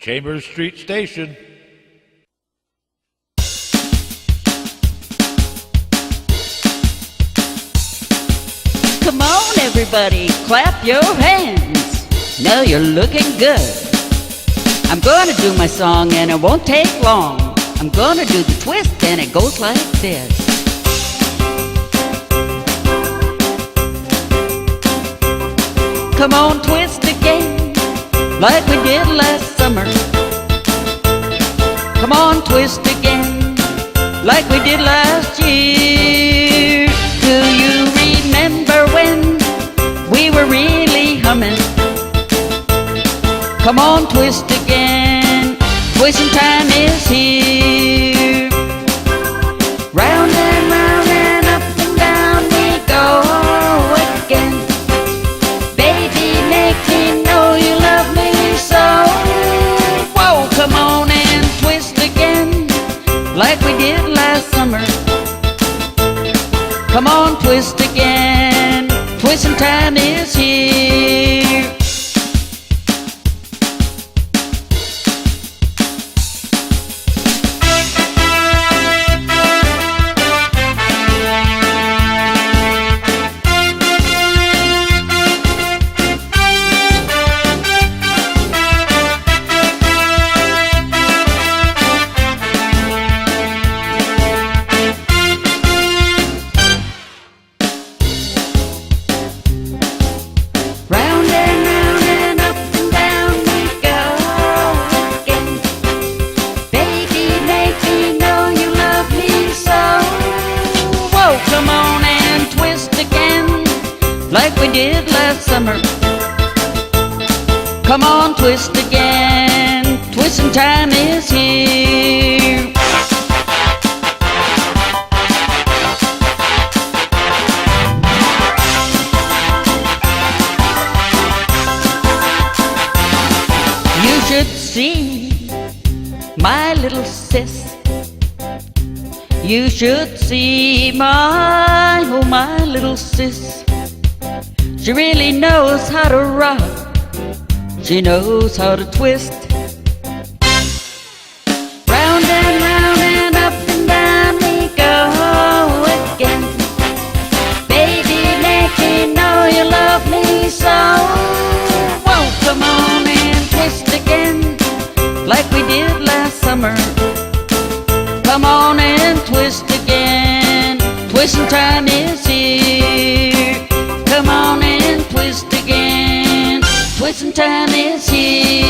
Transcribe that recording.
Chambers Street Station. Come on, everybody, clap your hands. Now you're looking good. I'm gonna do my song and it won't take long. I'm gonna do the twist and it goes like this. Come on, twist again, like we did last summer. Come on, twist again, like we did last year. Do you remember when we were really humming? Come on, twist again, twisting time is here. Round and up and down we go again. Baby, make me know you love me so. Whoa, come on and twist again, like we did last summer. Come on, twist again, twisting time is here. Like we did last summer. Come on, twist again, twisting time is here. You should see my little sis. You should see my, oh my little sis. She really knows how to rock, she knows how to twist. Round and up and down we go again. Baby, make me know you love me so. Whoa, come on and twist again, like we did last summer. Come on and twist again, twisting time is here. Come on and twist again, twisting time is here.